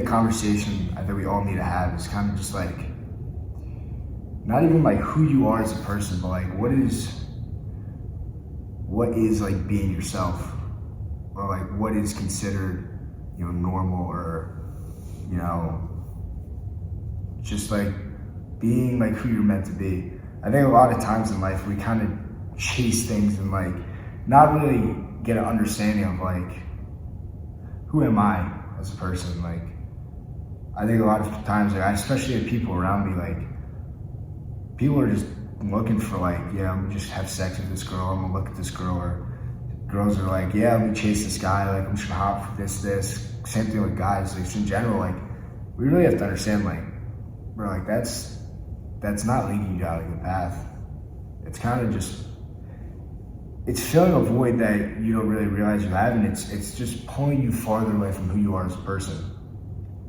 conversation that we all need to have is kind of just like, not even like who you are as a person, but like what is like being yourself, or like what is considered, normal, or, just like being like who you're meant to be. I think a lot of times in life we kind of chase things and like not really get an understanding of like, who am I as a person? Like, I think a lot of times, like, especially with people around me, like, people are just looking for like, I'm gonna just have sex with this girl, I'm gonna look at this girl, or girls are like, let me chase this guy, like, I'm just gonna hop for this. Same thing with guys, like, in general, like, we really have to understand, like, we're like, that's not leading you down a good path. It's kind of just, it's filling a void that you don't really realize you have, and it's just pulling you farther away from who you are as a person.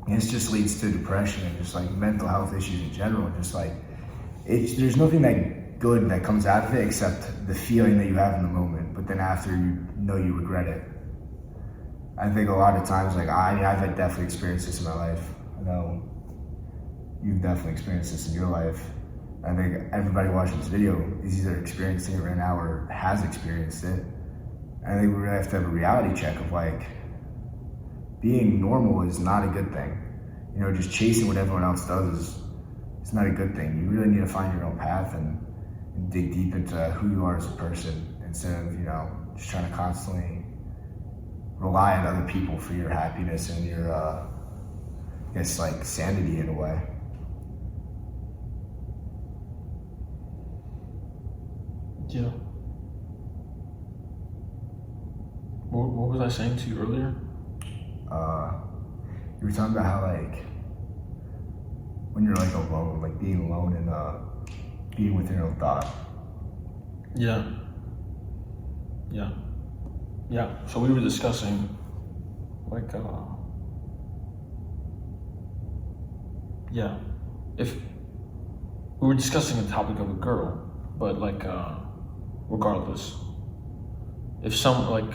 And it just leads to depression and just like mental health issues in general. Just like, there's nothing that good that comes out of it except the feeling that you have in the moment, but then after you regret it. I think a lot of times, like, I've definitely experienced this in my life. I know you've definitely experienced this in your life. I think everybody watching this video is either experiencing it right now or has experienced it. I think we really have to have a reality check of like, being normal is not a good thing. Just chasing what everyone else does it's not a good thing. You really need to find your own path and dig deep into who you are as a person, instead of, just trying to constantly rely on other people for your happiness and your, like sanity in a way. Yeah. What was I saying to you earlier? You were talking about how like when you're like alone, like being alone and being with your own thought. Yeah. So we were discussing like if we were discussing the topic of a girl, but like regardless, if some like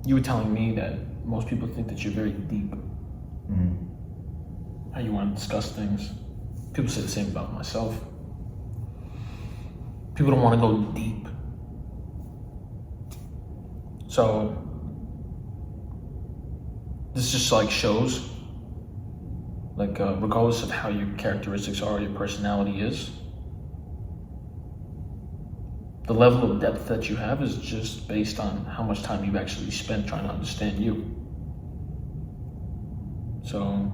you were telling me that most people think that you're very deep. Mm-hmm. How you want to discuss things. People say the same about myself. People don't want to go deep. So this just like shows, like regardless of how your characteristics are, your personality is, the level of depth that you have is just based on how much time you've actually spent trying to understand you. So,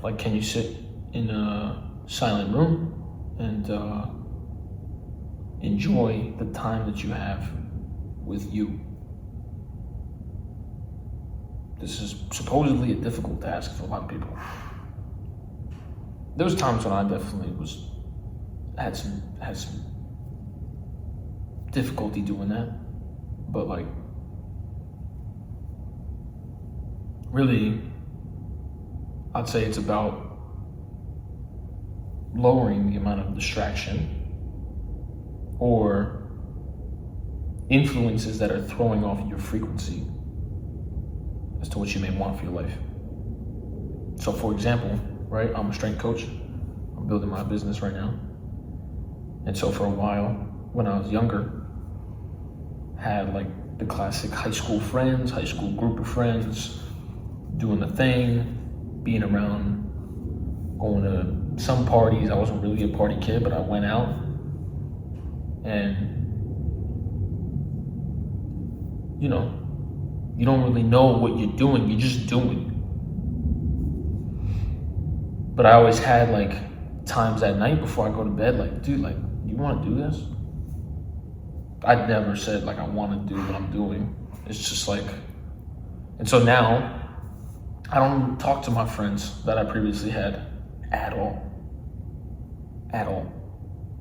like can you sit in a silent room and enjoy the time that you have with you? This is supposedly a difficult task for a lot of people. There was times when I definitely had some difficulty doing that, but like really I'd say it's about lowering the amount of distraction or influences that are throwing off your frequency as to what you may want for your life. So for example, right, I'm a strength coach. I'm building my business right now. And so for a while, when I was younger, had like the classic high school friends, high school group of friends, doing the thing, being around, going to some parties. I wasn't really a party kid, but I went out. And, you don't really know what you're doing, you're just doing. But I always had like times at night before I go to bed, like, dude, like, you want to do this? I never said like I want to do what I'm doing. It's just like, and so now I don't talk to my friends that I previously had at all.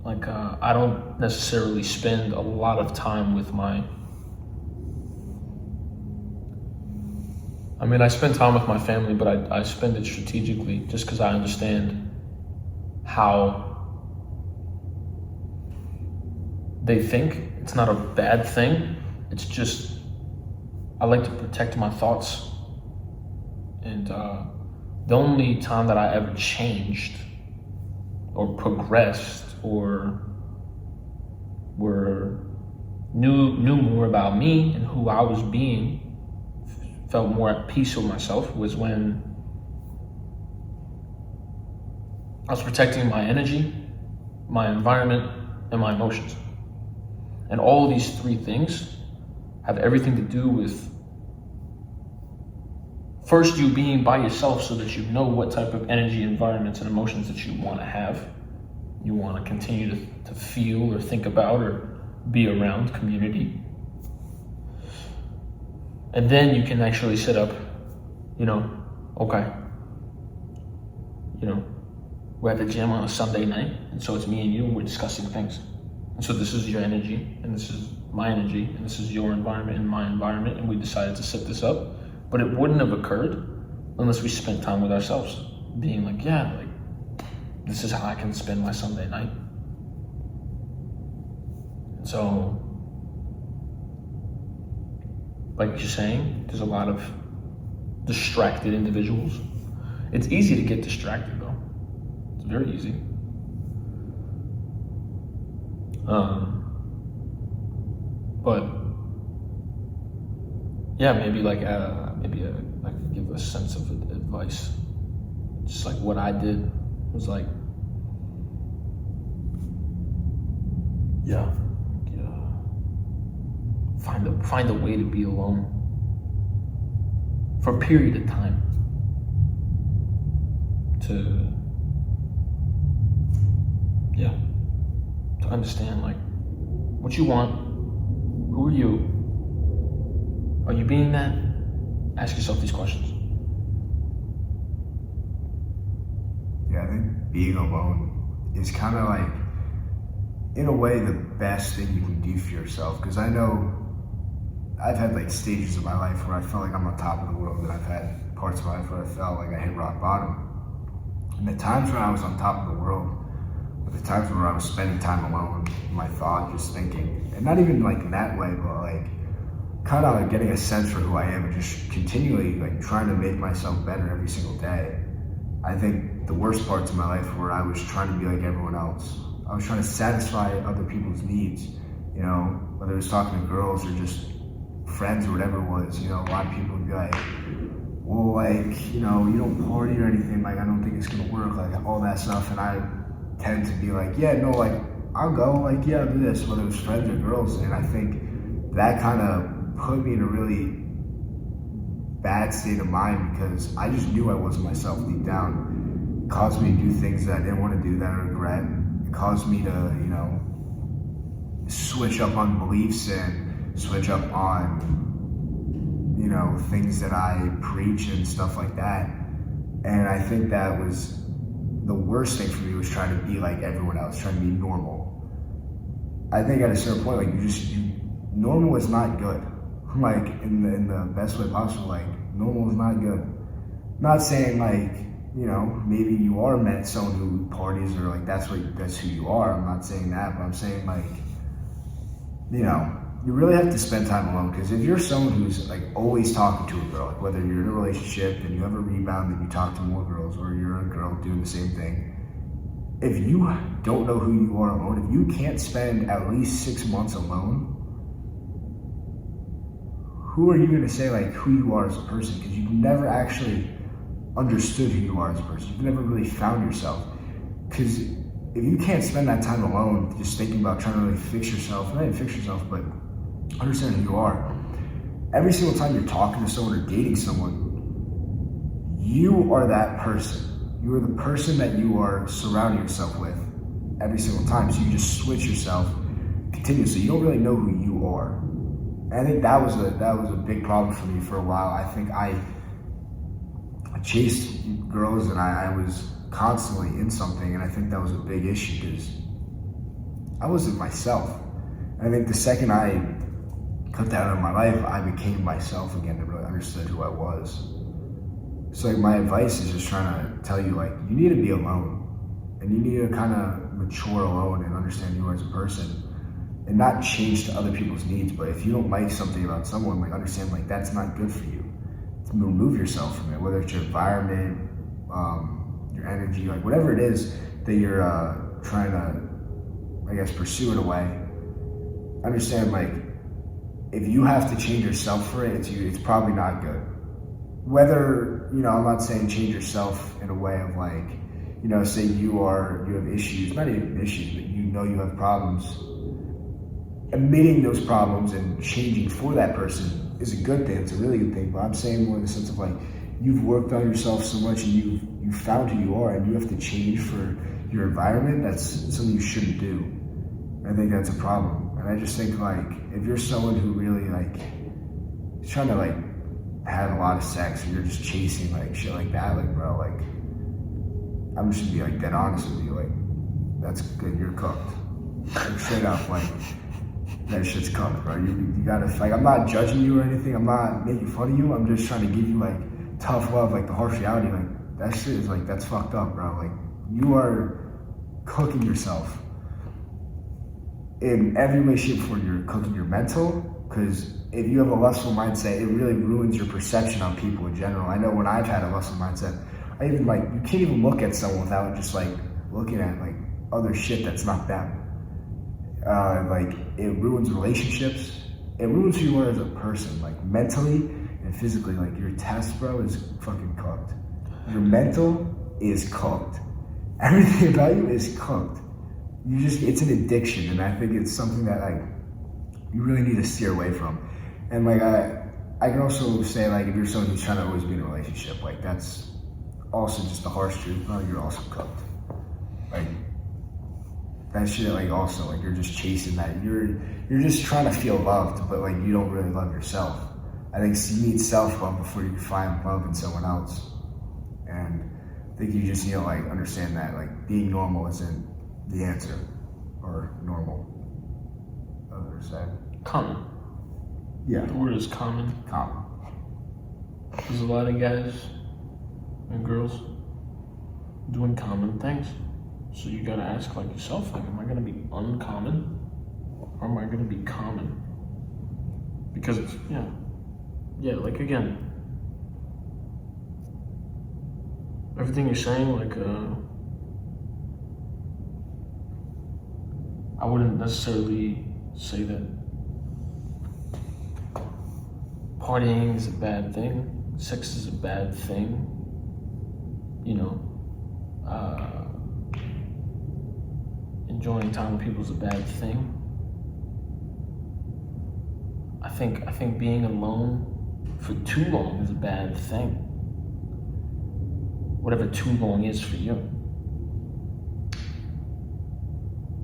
Like I don't necessarily spend a lot of time with I spend time with my family, but I spend it strategically just because I understand how they think it's not a bad thing. It's just, I like to protect my thoughts. And the only time that I ever changed or progressed or knew more about me and who I was being, felt more at peace with myself, was when I was protecting my energy, my environment, and my emotions. And all these three things have everything to do with first you being by yourself so that you know what type of energy, environments, and emotions that you want to have, you want to continue to feel or think about or be around community. And then you can actually set up, okay, we're at the gym on a Sunday night, and so it's me and you, and we're discussing things. And so this is your energy, and this is my energy, and this is your environment and my environment, and we decided to set this up. But it wouldn't have occurred unless we spent time with ourselves, being like, this is how I can spend my Sunday night. So, like you're saying, there's a lot of distracted individuals. It's easy to get distracted though. It's very easy. But yeah, maybe I could give a sense of advice. Just like what I did was like, find a way to be alone for a period of time, to understand like what you want, who are you, are you being that? Ask yourself these questions. Yeah, I think being alone is kind of like, in a way, the best thing you can do for yourself. Because I know I've had like stages of my life where I felt like I'm on top of the world, and I've had parts of my life where I felt like I hit rock bottom. And the times when I was on top of the world, were the times where I was spending time alone, my thought, just thinking, and not even like in that way, but like kind of like getting a sense for who I am, and just continually like trying to make myself better every single day. I think the worst parts of my life were I was trying to be like everyone else. I was trying to satisfy other people's needs, whether it was talking to girls or just friends or whatever it was. A lot of people would be like, well, like, you don't party or anything, like, I don't think it's gonna work, like, all that stuff. And I tend to be like, yeah, no, like, I'll go, like, yeah, I'll do this, whether it was friends or girls. And I think that kind of put me in a really bad state of mind, because I just knew I wasn't myself deep down. It caused me to do things that I didn't want to do that I regret. It caused me to, switch up on beliefs and switch up on, things that I preach and stuff like that. And I think that was the worst thing for me, was trying to be like everyone else, trying to be normal. I think at a certain point, like, normal is not good. Like, in the best way possible, like, normal is not good. Not saying like, maybe you are met someone who parties, or like that's who you are. I'm not saying that, but I'm saying like, you really have to spend time alone. Because if you're someone who's like always talking to a girl, like whether you're in a relationship and you have a rebound and you talk to more girls, or you're a girl doing the same thing, if you don't know who you are alone, if you can't spend at least 6 months alone, who are you going to say like who you are as a person? Because you've never actually understood who you are as a person. You've never really found yourself. Because if you can't spend that time alone just thinking about trying to really fix yourself, not even fix yourself, but understand who you are, every single time you're talking to someone or dating someone, you are that person. You are the person that you are surrounding yourself with every single time. So you just switch yourself continuously. You don't really know who you are. And I think that was a big problem for me for a while. I think I chased girls, and I was constantly in something, and I think that was a big issue, because I wasn't myself. And I think the second I cut that out of my life, I became myself again and really understood who I was. So like, my advice is just trying to tell you, like, you need to be alone, and you need to kind of mature alone and understand you as a person. and not change to other people's needs. But if you don't like something about someone, like understand like that's not good for you. To remove yourself from it, whether it's your environment, your energy, like whatever it is that you're trying to, I guess, pursue in a way. Understand like if you have to change yourself for it, it's probably not good. Whether, I'm not saying change yourself in a way of like, say you have issues, not even issues, but you have problems. Admitting those problems and changing for that person is a good thing. It's a really good thing. But I'm saying more in the sense of like, you've worked on yourself so much and you found who you are and you have to change for your environment. That's something you shouldn't do. I think that's a problem. And I just think like, if you're someone who really like is trying to like have a lot of sex and you're just chasing like shit like that, like bro, like I'm just gonna be like dead honest with you, like that's good, you're cooked. Like straight up, like that shit's cooked, bro. You gotta like, I'm not judging you or anything, I'm not making fun of you, I'm just trying to give you like tough love, like the harsh reality, like that shit is like, that's fucked up, bro. Like you are cooking yourself in every way, shape, or form. You're cooking your mental, because if you have a lustful mindset, it really ruins your perception on people in general. I know when I've had a lustful mindset, I even like, you can't even look at someone without just like looking at like other shit that's not them. Like it ruins relationships. It ruins who you are as a person, like mentally and physically. Like your test, bro, is fucking cooked. Your mental is cooked. Everything about you is cooked. It's an addiction, and I think it's something that like you really need to steer away from. And like I can also say like if you're someone who's trying to always be in a relationship, like that's also just the harsh truth. Oh, you're also cooked. Like that shit, like also like you're just chasing that. You're just trying to feel loved, but like you don't really love yourself. I think you need self-love before you can find love in someone else. And I think you just need to like understand that like being normal isn't the answer, or normal. Other side. Common. Yeah. The word is common. Common. There's a lot of guys and girls doing common things. So you gotta ask like yourself, like, am I gonna be uncommon? Or am I gonna be common? Because it's, yeah, like again, everything you're saying, like, I wouldn't necessarily say that partying is a bad thing, sex is a bad thing, enjoying time with people is a bad thing. I think being alone for too long is a bad thing. Whatever too long is for you.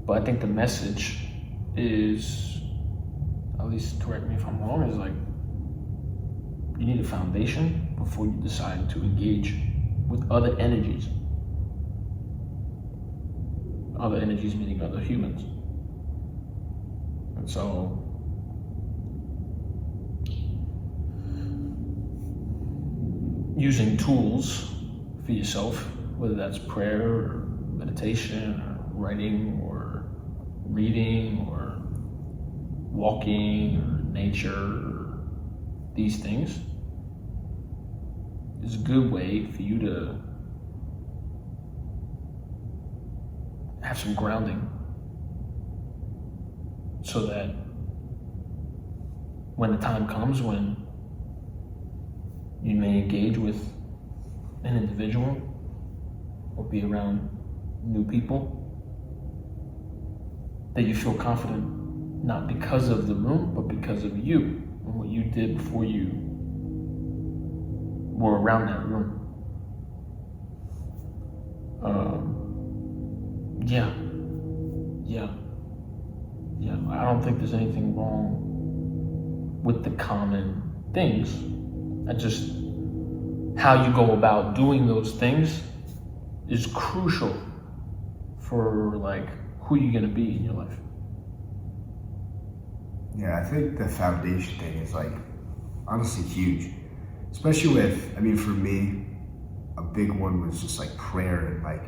But I think the message is, at least correct me if I'm wrong, is like you need a foundation before you decide to engage with other energies. Other energies meaning other humans. And so using tools for yourself, whether that's prayer or meditation or writing or reading or walking or nature or these things, is a good way for you to have some grounding so that when the time comes when you may engage with an individual or be around new people, that you feel confident, not because of the room, but because of you and what you did before you were around that room. Yeah. I don't think there's anything wrong with the common things. Just how you go about doing those things is crucial for like who you're gonna be in your life. Yeah, I think the foundation thing is like honestly huge. Especially with, for me, a big one was just like prayer and like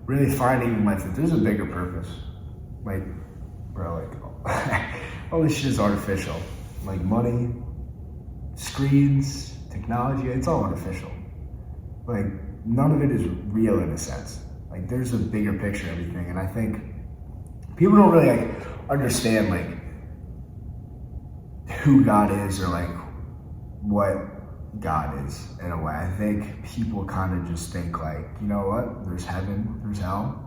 really finding in life that there's a bigger purpose. Like bro, like, all this shit is artificial. Like money, screens, technology, it's all artificial. Like, none of it is real in a sense. Like, there's a bigger picture of everything, and I think people don't really, like, understand, like, who God is or, like, what God is, in a way. I think people kind of just think, like, you know what, there's heaven, there's hell.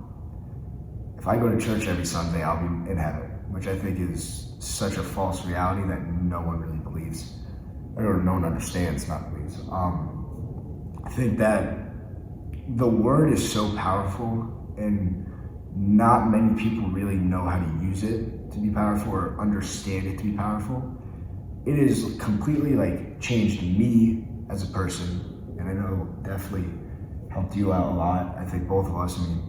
If I go to church every Sunday, I'll be in heaven, which I think is such a false reality that no one really believes, or no one understands, not believes. I think that the word is so powerful, and not many people really know how to use it to be powerful or understand it to be powerful. It has completely, like, changed me as a person, and I know definitely helped you out a lot. I think both of us, I mean,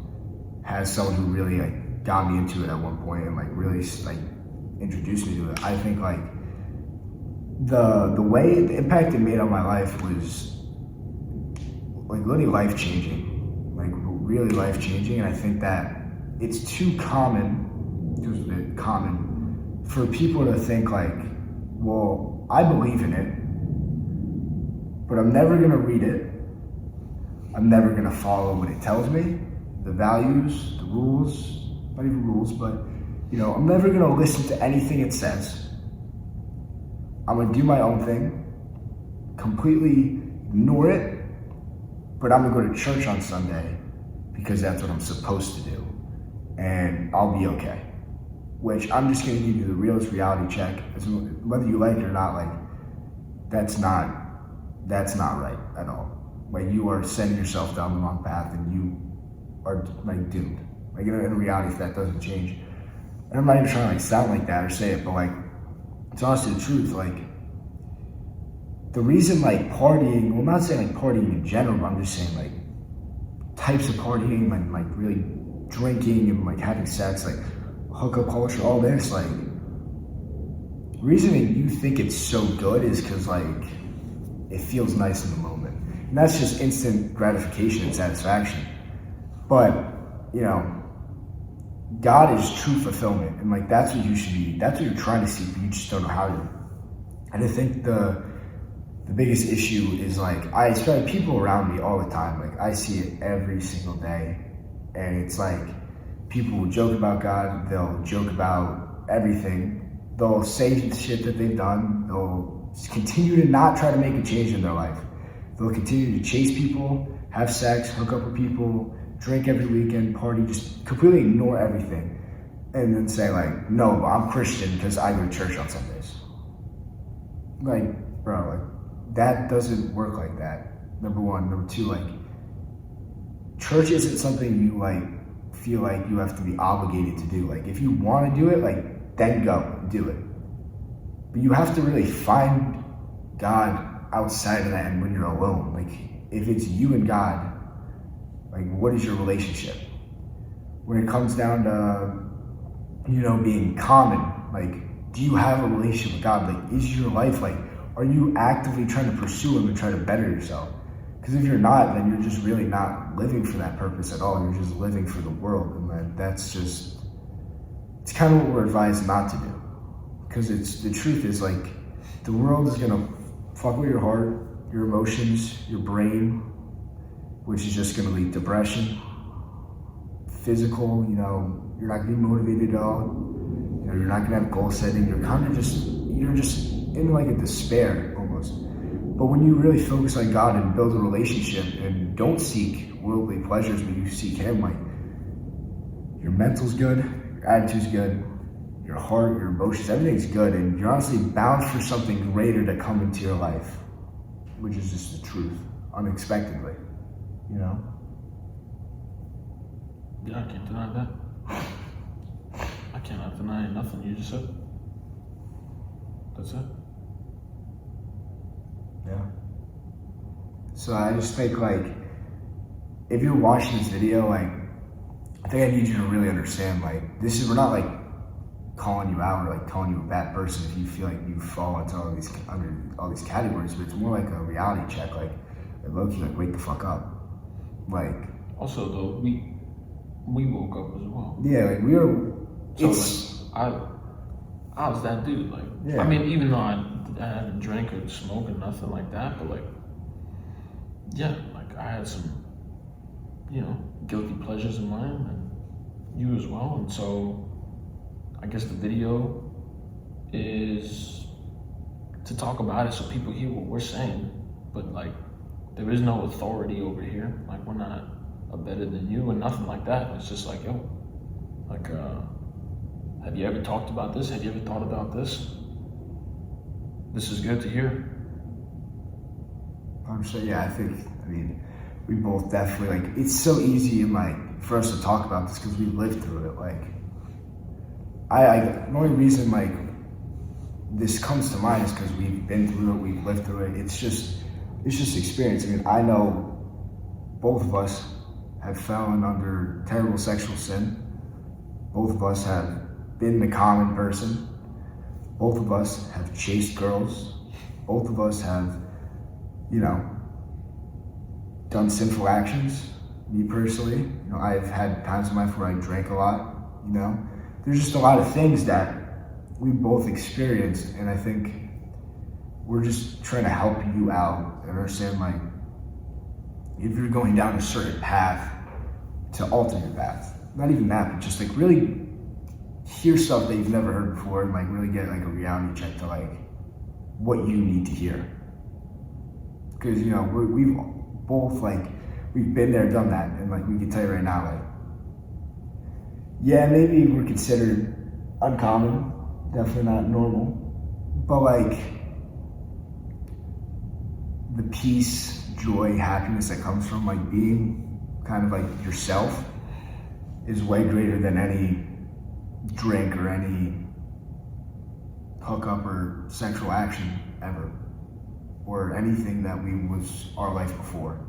has someone who really, like, got me into it at one point and, like, really, like, introduced me to it. I think, like, the impact it made on my life was, like, literally life-changing, like, really life-changing. And I think that it's too common, it was a bit common, for people to think, like, well, I believe in it, but I'm never gonna read it. I'm never gonna follow what it tells me, the values, the rules, not even rules, but, you know, I'm never gonna listen to anything it says. I'm gonna do my own thing, completely ignore it, but I'm gonna go to church on Sunday because that's what I'm supposed to do, and I'll be okay. Which I'm just gonna give you the realest reality check, whether you like it or not. Like, that's not right at all. Like, you are setting yourself down the wrong path, and you are, like, doomed. Like, in reality, if that doesn't change, and I'm not even trying to, like, sound like that or say it, but, like, it's honestly the truth. Like, the reason, like, partying, well, I'm not saying, like, partying in general, but I'm just saying, like, types of partying, like really drinking and, like, having sex, like, hookup culture, all this, like, the reason that you think it's so good is because, like, it feels nice in the moment. And that's just instant gratification and satisfaction. But, you know, God is true fulfillment, and, like, that's what you should be, that's what you're trying to seek, but you just don't know how to. And I think the biggest issue is, like, I spend people around me all the time, like, I see it every single day, and it's like, people will joke about God, they'll joke about everything, they'll say the shit that they've done, they'll continue to not try to make a change in their life. They'll continue to chase people, have sex, hook up with people, drink every weekend, party, just completely ignore everything. And then say, like, no, I'm Christian because I go to church on Sundays. Like, bro, like, that doesn't work like that, number one. Number two, like, church isn't something you, like, feel like you have to be obligated to do. Like, if you want to do it, like, then go do it. But you have to really find God outside of that, and when you're alone. Like, if it's you and God, like, what is your relationship? When it comes down to, you know, being common, like, do you have a relationship with God? Like, is your life, like, are you actively trying to pursue Him and try to better yourself? Because if you're not, then you're just really not living for that purpose at all. You're just living for the world, and that's just, it's kind of what we're advised not to do. Because it's, the truth is, like, the world is gonna fuck with your heart, your emotions, your brain, which is just gonna lead to depression, physical, you know, you're not gonna be motivated at all. You know, you're not gonna have goal setting. You're kind of just, you're just in, like, a despair almost. But when you really focus on God and build a relationship and don't seek worldly pleasures, but you seek Him, like, your mental's good, your attitude's good, your heart, your emotions, everything's good, and you're honestly bound for something greater to come into your life, which is just the truth, unexpectedly, you know? Yeah, I can't deny that. I cannot deny nothing you just said. That's it. Yeah. So I just think, like, if you're watching this video, like, I think I need you to really understand, like, this is, we're not, like, calling you out or, like, calling you a bad person if you feel like you fall into under all these categories, but it's more like a reality check, like low-key, like, wake the fuck up. Like, also, though, we woke up as well. Yeah, like, we are, So, it's, I was that dude. Like, Yeah. I mean, even though I hadn't drank or smoked or nothing like that, but like, yeah, like I had some, guilty pleasures in mine, and you as well. And so, I guess the video is to talk about it so people hear what we're saying, but like, there is no authority over here. Like, we're not better than you or nothing like that. It's just like, yo, like, have you ever talked about this? Have you ever thought about this? This is good to hear. I'm sure, yeah, I mean, we both definitely, like, it's so easy and like for us to talk about this because we lived through it. Like, the only reason like this comes to mind is because we've been through it, we've lived through it. It's just experience. I mean, I know both of us have fallen under terrible sexual sin. Both of us have been the common person. Both of us have chased girls. Both of us have, done sinful actions. Me personally, I've had times in my life where I drank a lot, There's just a lot of things that we both experienced, and I think we're just trying to help you out and understand, like, if you're going down a certain path, to alter your path. Not even that, but just like really hear stuff that you've never heard before, and like really get like a reality check to like what you need to hear. Because we've both we've been there, done that, and like we can tell you right now, like, yeah, maybe we're considered uncommon, definitely not normal, but like the peace, joy, happiness that comes from like being kind of like yourself is way greater than any drink or any hookup or sexual action ever, or anything that was our life before.